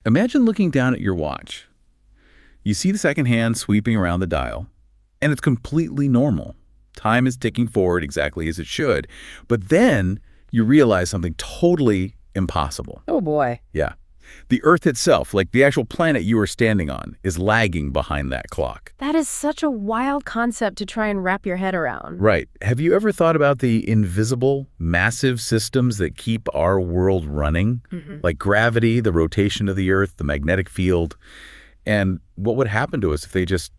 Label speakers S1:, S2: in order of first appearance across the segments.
S1: Imagine looking down at your watch. You see the second hand sweeping around the dial, and it's completely normal. Time is ticking forward exactly as it should. But then you realize something totally impossible.
S2: Oh, boy.
S1: Yeah. The Earth itself, like the actual planet you are standing on, is lagging behind that clock.
S2: That is such a wild concept to try and wrap your head around.
S1: Right. Have you ever thought about the invisible, massive systems that keep our world running? Like gravity, the rotation of the Earth, the magnetic field. And what would happen to us if they just,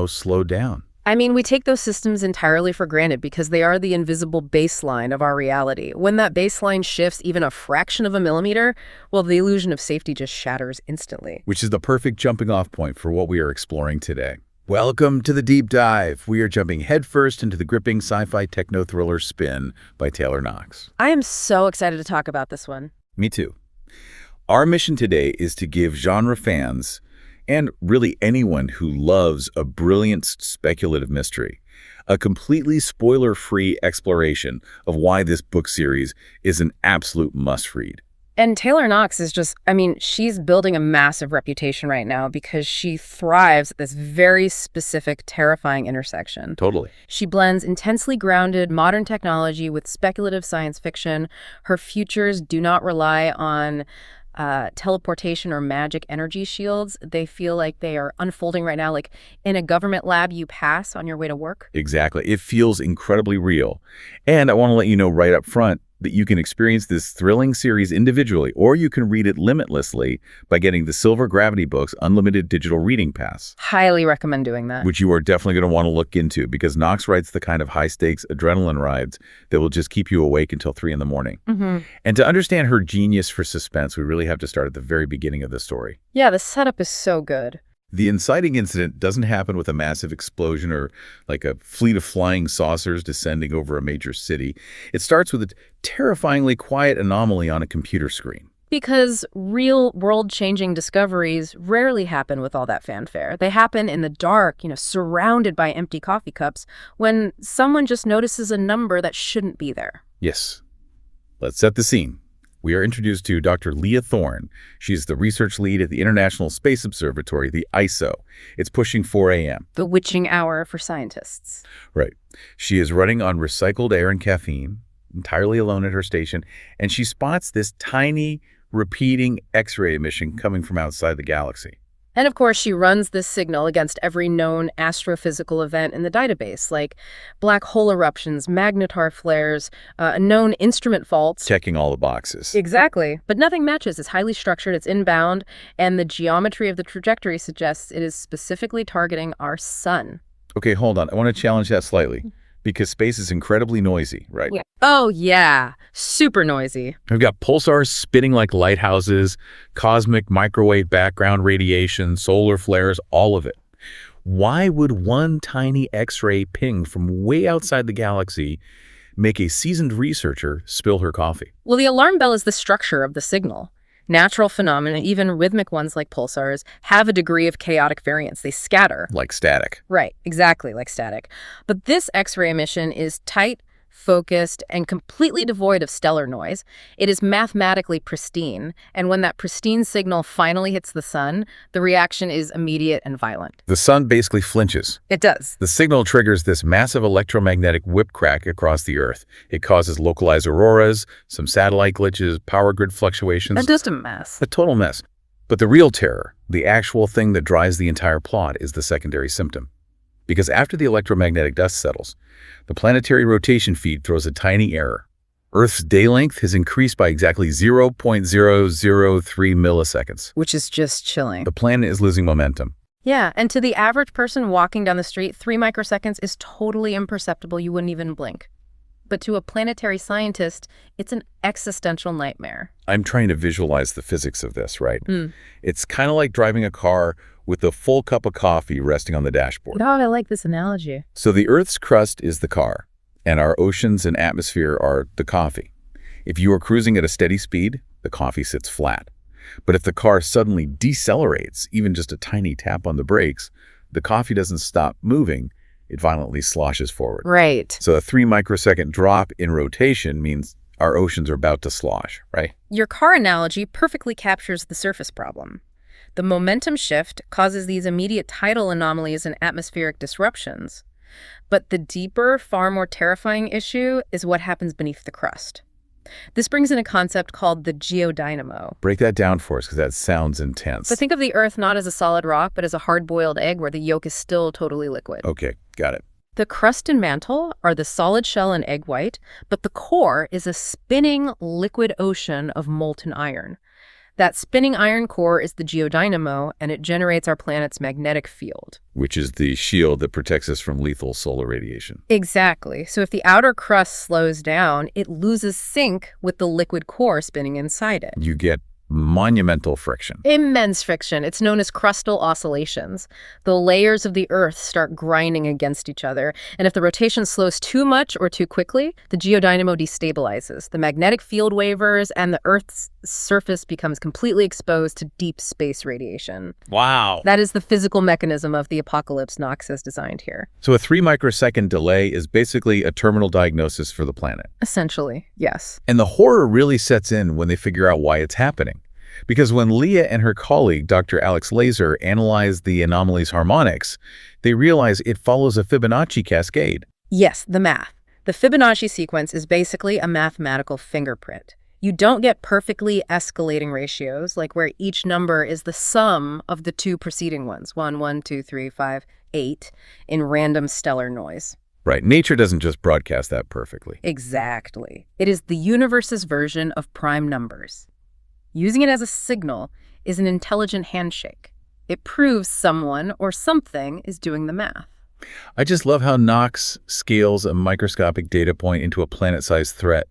S1: slowed down?
S2: I mean, we take those systems entirely for granted because they are the invisible baseline of our reality. When that baseline shifts even a fraction of a millimeter, well, the illusion of safety just shatters instantly.
S1: Which is the perfect jumping off point for what we are exploring today. Welcome to the deep dive. We are jumping headfirst into the gripping sci-fi techno-thriller Spin by Taylor Knox.
S2: I am so excited to talk about this one.
S1: Me too. Our mission today is to give genre fans, and really anyone who loves a brilliant speculative mystery, a completely spoiler-free exploration of why this book series is an absolute must-read.
S2: And Taylor Knox is she's building a massive reputation right now because she thrives at this very specific, terrifying intersection.
S1: Totally.
S2: She blends intensely grounded modern technology with speculative science fiction. Her futures do not rely on teleportation or magic energy shields. They feel like they are unfolding right now, like in a government lab you pass on your way to work.
S1: Exactly. It feels incredibly real. And I want to let you know right up front that you can experience this thrilling series individually, or you can read it limitlessly by getting the Silver Gravity Books Unlimited Digital Reading Pass.
S2: Highly recommend doing that.
S1: Which you are definitely going to want to look into because Knox writes the kind of high-stakes adrenaline rides that will just keep you awake until 3 in the morning. And to understand her genius for suspense, we really have to start at the very beginning of the story.
S2: Yeah, the setup is so good.
S1: The inciting incident doesn't happen with a massive explosion or like a fleet of flying saucers descending over a major city. It starts with a terrifyingly quiet anomaly on a computer screen.
S2: Because real world-changing discoveries rarely happen with all that fanfare. They happen in the dark, surrounded by empty coffee cups, when someone just notices a number that shouldn't be there.
S1: Yes. Let's set the scene. We are introduced to Dr. Leah Thorne. She's the research lead at the International Space Observatory, the ISO. It's pushing 4 a.m.
S2: The witching hour for scientists.
S1: Right. She is running on recycled air and caffeine, entirely alone at her station, and she spots this tiny, repeating X-ray emission coming from outside the galaxy.
S2: And of course, she runs this signal against every known astrophysical event in the database, like black hole eruptions, magnetar flares, known instrument faults.
S1: Checking all the boxes.
S2: Exactly. But nothing matches. It's highly structured, it's inbound, and the geometry of the trajectory suggests it is specifically targeting our sun.
S1: Okay, hold on. I want to challenge that slightly. Because space is incredibly noisy, right?
S2: Yeah. Oh, yeah. Super noisy.
S1: We've got pulsars spinning like lighthouses, cosmic microwave background radiation, solar flares, all of it. Why would one tiny X-ray ping from way outside the galaxy make a seasoned researcher spill her coffee?
S2: Well, the alarm bell is the structure of the signal. Natural phenomena, even rhythmic ones like pulsars, have a degree of chaotic variance. They scatter.
S1: Like static.
S2: Right, exactly like static. But this X-ray emission is tight, focused, and completely devoid of stellar noise. It is mathematically pristine, and when that pristine signal finally hits the sun, the reaction is immediate and violent.
S1: The sun basically flinches.
S2: It does.
S1: The signal triggers this massive electromagnetic whip crack across the Earth. It causes localized auroras, some satellite glitches, power grid fluctuations.
S2: And just a mess.
S1: A total mess. But the real terror, the actual thing that drives the entire plot, is the secondary symptom. Because after the electromagnetic dust settles, the planetary rotation feed throws a tiny error. Earth's day length has increased by exactly 0.003 milliseconds.
S2: Which is just chilling.
S1: The planet is losing momentum.
S2: Yeah, and to the average person walking down the street, 3 microseconds is totally imperceptible. You wouldn't even blink. But to a planetary scientist, it's an existential nightmare.
S1: I'm trying to visualize the physics of this, right? It's kind of like driving a car with a full cup of coffee resting on the dashboard.
S2: Oh, I like this analogy.
S1: So the Earth's crust is the car, and our oceans and atmosphere are the coffee. If you are cruising at a steady speed, the coffee sits flat. But if the car suddenly decelerates, even just a tiny tap on the brakes, the coffee doesn't stop moving. It violently sloshes forward.
S2: Right.
S1: So a 3 microsecond drop in rotation means our oceans are about to slosh, right?
S2: Your car analogy perfectly captures the surface problem. The momentum shift causes these immediate tidal anomalies and atmospheric disruptions. But the deeper, far more terrifying issue is what happens beneath the crust. This brings in a concept called the geodynamo.
S1: Break that down for us, because that sounds intense.
S2: So think of the Earth not as a solid rock, but as a hard-boiled egg where the yolk is still totally liquid.
S1: Okay, got it.
S2: The crust and mantle are the solid shell and egg white, but the core is a spinning liquid ocean of molten iron. That spinning iron core is the geodynamo, and it generates our planet's magnetic field.
S1: Which is the shield that protects us from lethal solar radiation.
S2: Exactly. So if the outer crust slows down, it loses sync with the liquid core spinning inside it.
S1: You get monumental friction.
S2: Immense friction. It's known as crustal oscillations. The layers of the Earth start grinding against each other, and if the rotation slows too much or too quickly, the geodynamo destabilizes. The magnetic field wavers, and the Earth's surface becomes completely exposed to deep space radiation.
S1: Wow.
S2: That is the physical mechanism of the apocalypse Knox has designed here.
S1: So a 3-microsecond delay is basically a terminal diagnosis for the planet.
S2: Essentially, yes.
S1: And the horror really sets in when they figure out why it's happening. Because when Leah and her colleague, Dr. Alex Laser, analyze the anomaly's harmonics, they realize it follows a Fibonacci cascade.
S2: Yes, the math. The Fibonacci sequence is basically a mathematical fingerprint. You don't get perfectly escalating ratios, like where each number is the sum of the two preceding ones, 1, 1, 2, 3, 5, 8, in random stellar noise.
S1: Right. Nature doesn't just broadcast that perfectly.
S2: Exactly. It is the universe's version of prime numbers. Using it as a signal is an intelligent handshake. It proves someone or something is doing the math.
S1: I just love how Knox scales a microscopic data point into a planet-sized threat.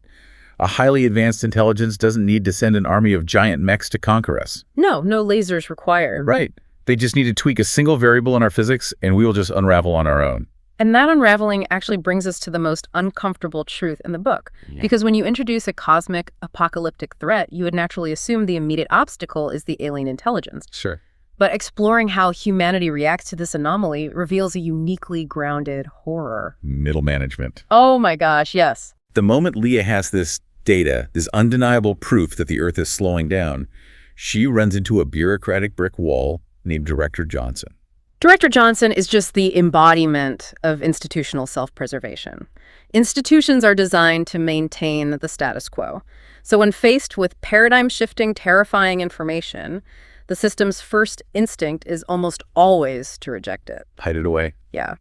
S1: A highly advanced intelligence doesn't need to send an army of giant mechs to conquer us.
S2: No lasers required.
S1: Right. They just need to tweak a single variable in our physics, and we will just unravel on our own.
S2: And that unraveling actually brings us to the most uncomfortable truth in the book. Yeah. Because when you introduce a cosmic, apocalyptic threat, you would naturally assume the immediate obstacle is the alien intelligence.
S1: Sure.
S2: But exploring how humanity reacts to this anomaly reveals a uniquely grounded horror.
S1: Middle management.
S2: Oh my gosh, yes.
S1: The moment Leah has this data, this undeniable proof that the Earth is slowing down, she runs into a bureaucratic brick wall named Director Johnson.
S2: Director Johnson is just the embodiment of institutional self-preservation. Institutions are designed to maintain the status quo. So when faced with paradigm-shifting, terrifying information, the system's first instinct is almost always to reject it.
S1: Hide it away.
S2: Yeah.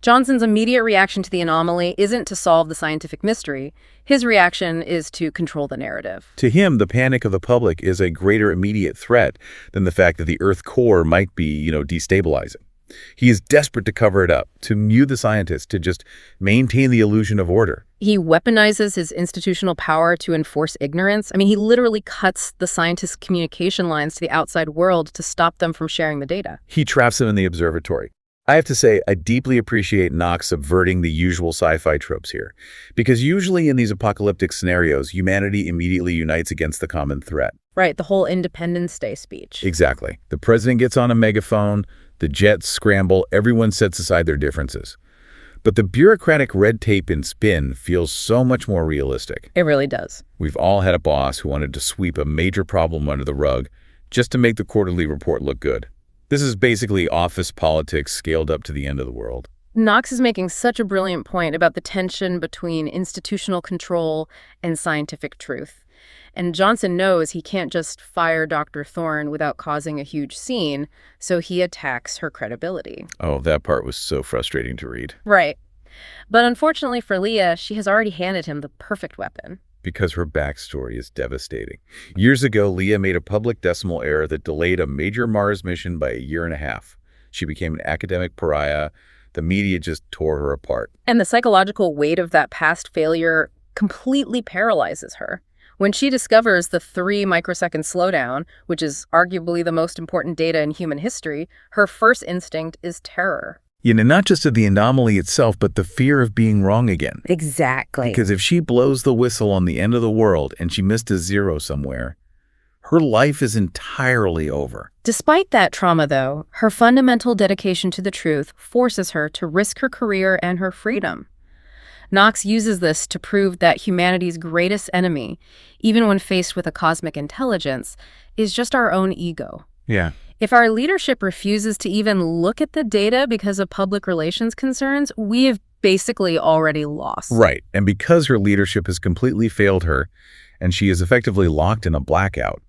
S2: Johnson's immediate reaction to the anomaly isn't to solve the scientific mystery. His reaction is to control the narrative.
S1: To him, the panic of the public is a greater immediate threat than the fact that the Earth core might be, destabilizing. He is desperate to cover it up, to mute the scientists, to just maintain the illusion of order.
S2: He weaponizes his institutional power to enforce ignorance. I mean, he literally cuts the scientists' communication lines to the outside world to stop them from sharing the data.
S1: He traps them in the observatory. I have to say, I deeply appreciate Knox subverting the usual sci-fi tropes here, because usually in these apocalyptic scenarios, humanity immediately unites against the common threat.
S2: Right, the whole Independence Day speech.
S1: Exactly. The president gets on a megaphone, the jets scramble, everyone sets aside their differences. But the bureaucratic red tape and spin feels so much more realistic.
S2: It really does.
S1: We've all had a boss who wanted to sweep a major problem under the rug just to make the quarterly report look good. This is basically office politics scaled up to the end of the world.
S2: Knox is making such a brilliant point about the tension between institutional control and scientific truth. And Johnson knows he can't just fire Dr. Thorne without causing a huge scene, so he attacks her credibility.
S1: Oh, that part was so frustrating to read.
S2: Right. But unfortunately for Leah, she has already handed him the perfect weapon.
S1: Because her backstory is devastating. Years ago, Leah made a public decimal error that delayed a major Mars mission by 1.5 years. She became an academic pariah. The media just tore her apart.
S2: And the psychological weight of that past failure completely paralyzes her. When she discovers the 3-microsecond slowdown, which is arguably the most important data in human history, her first instinct is terror.
S1: Not just of the anomaly itself, but the fear of being wrong again.
S2: Exactly.
S1: Because if she blows the whistle on the end of the world and she missed a zero somewhere, her life is entirely over.
S2: Despite that trauma, though, her fundamental dedication to the truth forces her to risk her career and her freedom. Knox uses this to prove that humanity's greatest enemy, even when faced with a cosmic intelligence, is just our own ego.
S1: Yeah.
S2: If our leadership refuses to even look at the data because of public relations concerns, we have basically already lost.
S1: Right. And because her leadership has completely failed her, and she is effectively locked in a blackout,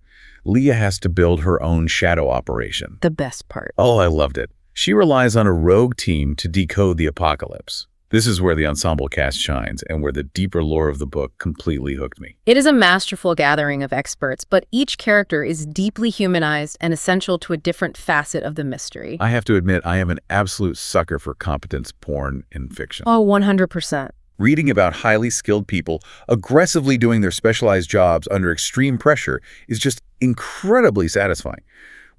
S1: Leah has to build her own shadow operation.
S2: The best part.
S1: Oh, I loved it. She relies on a rogue team to decode the apocalypse. This is where the ensemble cast shines and where the deeper lore of the book completely hooked me.
S2: It is a masterful gathering of experts, but each character is deeply humanized and essential to a different facet of the mystery.
S1: I have to admit, I am an absolute sucker for competence porn in fiction.
S2: Oh, 100%.
S1: Reading about highly skilled people aggressively doing their specialized jobs under extreme pressure is just incredibly satisfying.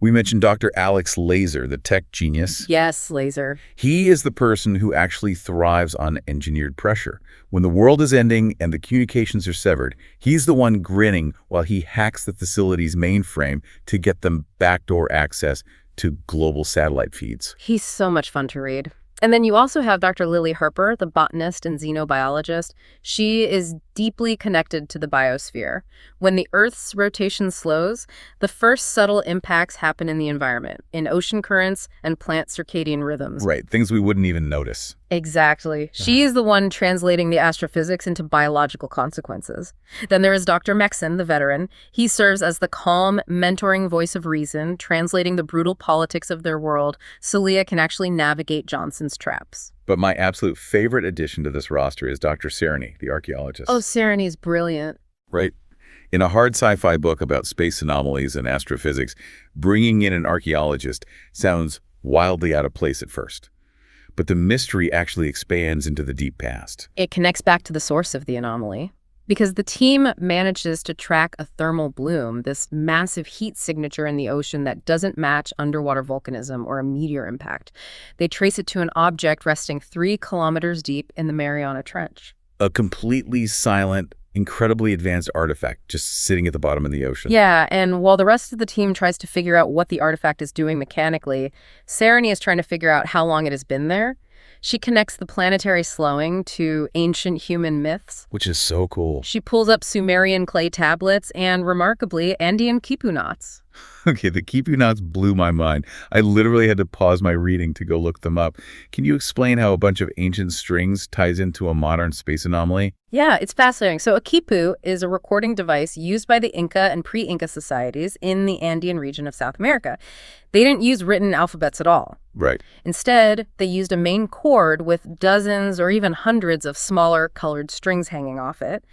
S1: We mentioned Dr. Alex Laser, the tech genius.
S2: Yes, Laser.
S1: He is the person who actually thrives on engineered pressure. When the world is ending and the communications are severed, he's the one grinning while he hacks the facility's mainframe to get them backdoor access to global satellite feeds.
S2: He's so much fun to read. And then you also have Dr. Lily Harper, the botanist and xenobiologist. She is deeply connected to the biosphere. When the Earth's rotation slows, the first subtle impacts happen in the environment, in ocean currents and plant circadian rhythms.
S1: Right, things we wouldn't even notice.
S2: Exactly. She is the one translating the astrophysics into biological consequences. Then there is Dr. Mexon, the veteran. He serves as the calm, mentoring voice of reason, translating the brutal politics of their world so Leah can actually navigate Johnson's traps.
S1: But my absolute favorite addition to this roster is Dr. Sereny, the archaeologist.
S2: Oh, Sereny's brilliant.
S1: Right? In a hard sci-fi book about space anomalies and astrophysics, bringing in an archaeologist sounds wildly out of place at first. But the mystery actually expands into the deep past.
S2: It connects back to the source of the anomaly. Because the team manages to track a thermal bloom, this massive heat signature in the ocean that doesn't match underwater volcanism or a meteor impact. They trace it to an object resting 3 kilometers deep in the Mariana Trench.
S1: A completely silent, incredibly advanced artifact just sitting at the bottom of the ocean.
S2: Yeah, and while the rest of the team tries to figure out what the artifact is doing mechanically, Sereny is trying to figure out how long it has been there. She connects the planetary slowing to ancient human myths.
S1: Which is so cool.
S2: She pulls up Sumerian clay tablets and, remarkably, Andean quipu knots.
S1: Okay, the quipu knots blew my mind. I literally had to pause my reading to go look them up. Can you explain how a bunch of ancient strings ties into a modern space anomaly?
S2: Yeah, it's fascinating. So a quipu is a recording device used by the Inca and pre-Inca societies in the Andean region of South America. They didn't use written alphabets at all.
S1: Right.
S2: Instead, they used a main cord with dozens or even hundreds of smaller colored strings hanging off it.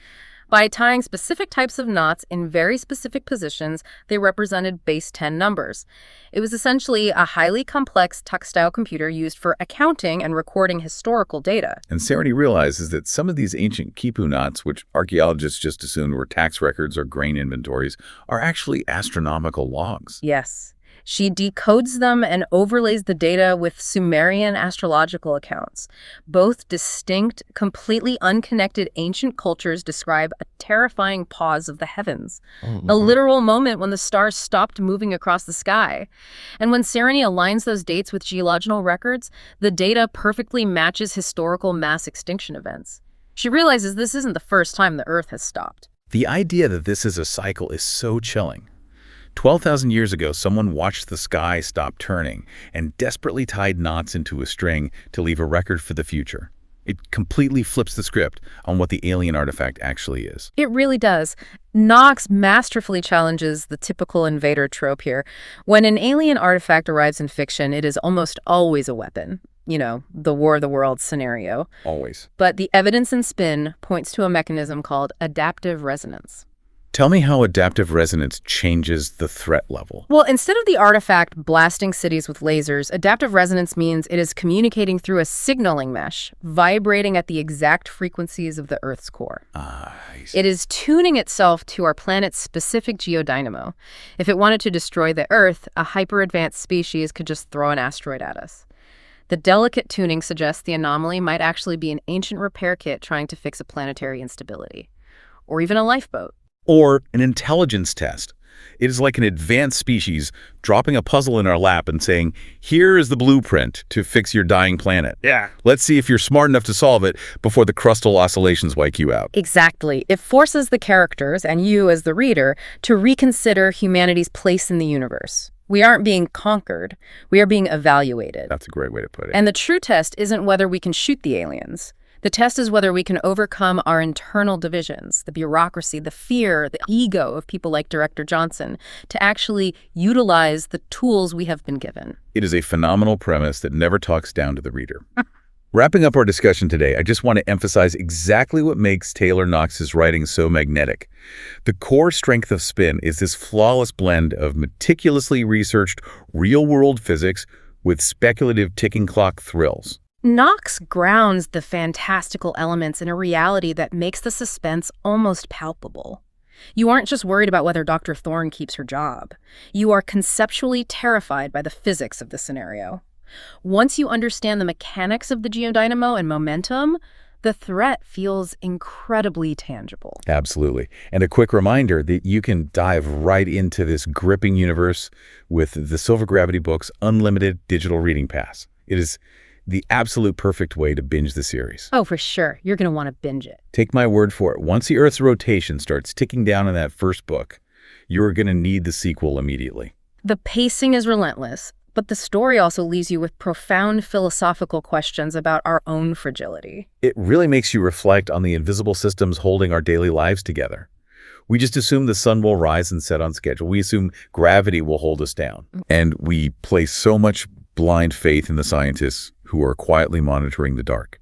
S2: By tying specific types of knots in very specific positions, they represented base 10 numbers. It was essentially a highly complex textile computer used for accounting and recording historical data.
S1: And Sereny realizes that some of these ancient quipu knots, which archaeologists just assumed were tax records or grain inventories, are actually astronomical logs.
S2: Yes. She decodes them and overlays the data with Sumerian astrological accounts. Both distinct, completely unconnected ancient cultures describe a terrifying pause of the heavens, a literal moment when the stars stopped moving across the sky. And when Sereny aligns those dates with geological records, the data perfectly matches historical mass extinction events. She realizes this isn't the first time the Earth has stopped.
S1: The idea that this is a cycle is so chilling. 12,000 years ago, someone watched the sky stop turning and desperately tied knots into a string to leave a record for the future. It completely flips the script on what the alien artifact actually is.
S2: It really does. Knox masterfully challenges the typical invader trope here. When an alien artifact arrives in fiction, it is almost always a weapon. You know, the War of the Worlds scenario.
S1: Always.
S2: But the evidence in Spin points to a mechanism called adaptive resonance.
S1: Tell me how adaptive resonance changes the threat level.
S2: Well, instead of the artifact blasting cities with lasers, adaptive resonance means it is communicating through a signaling mesh, vibrating at the exact frequencies of the Earth's core.
S1: I see.
S2: It is tuning itself to our planet's specific geodynamo. If it wanted to destroy the Earth, a hyper-advanced species could just throw an asteroid at us. The delicate tuning suggests the anomaly might actually be an ancient repair kit trying to fix a planetary instability. Or even a lifeboat.
S1: Or an intelligence test. It is like an advanced species dropping a puzzle in our lap and saying, here is the blueprint to fix your dying planet. Yeah. Let's see if you're smart enough to solve it before the crustal oscillations wipe you out.
S2: Exactly. It forces the characters, and you as the reader, to reconsider humanity's place in the universe. We aren't being conquered. We are being evaluated.
S1: That's a great way to put it.
S2: And the true test isn't whether we can shoot the aliens. The test is whether we can overcome our internal divisions, the bureaucracy, the fear, the ego of people like Director Johnson, to actually utilize the tools we have been given.
S1: It is a phenomenal premise that never talks down to the reader. Wrapping up our discussion today, I just want to emphasize exactly what makes Taylor Knox's writing so magnetic. The core strength of Spin is this flawless blend of meticulously researched real-world physics with speculative ticking clock thrills.
S2: Knox grounds the fantastical elements in a reality that makes the suspense almost palpable. You aren't just worried about whether Dr. Thorne keeps her job. You are conceptually terrified by the physics of the scenario. Once you understand the mechanics of the geodynamo and momentum, the threat feels incredibly tangible.
S1: Absolutely. And a quick reminder that you can dive right into this gripping universe with the Silver Gravity Books Unlimited Digital Reading Pass. It is the absolute perfect way to binge the series.
S2: Oh, for sure. You're going to want to binge it.
S1: Take my word for it. Once the Earth's rotation starts ticking down in that first book, you're going to need the sequel immediately.
S2: The pacing is relentless, but the story also leaves you with profound philosophical questions about our own fragility.
S1: It really makes you reflect on the invisible systems holding our daily lives together. We just assume the sun will rise and set on schedule. We assume gravity will hold us down. And we place so much blind faith in the scientists who are quietly monitoring the dark.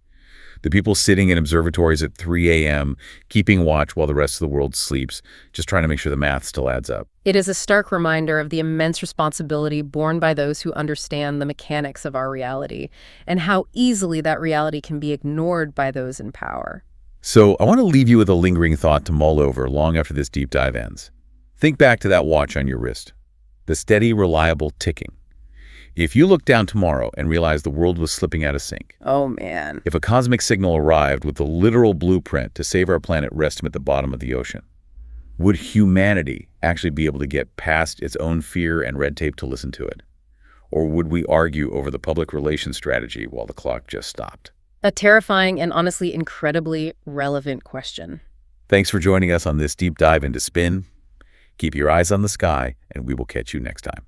S1: The people sitting in observatories at 3 a.m., keeping watch while the rest of the world sleeps, just trying to make sure the math still adds up.
S2: It is a stark reminder of the immense responsibility borne by those who understand the mechanics of our reality, and how easily that reality can be ignored by those in power.
S1: So I want to leave you with a lingering thought to mull over long after this deep dive ends. Think back to that watch on your wrist, the steady, reliable ticking. If you look down tomorrow and realize the world was slipping out of sync,
S2: Oh, man.
S1: if a cosmic signal arrived with the literal blueprint to save our planet resting at the bottom of the ocean, would humanity actually be able to get past its own fear and red tape to listen to it? Or would we argue over the public relations strategy while the clock just stopped?
S2: A terrifying and honestly incredibly relevant question.
S1: Thanks for joining us on this deep dive into Spin. Keep your eyes on the sky, and we will catch you next time.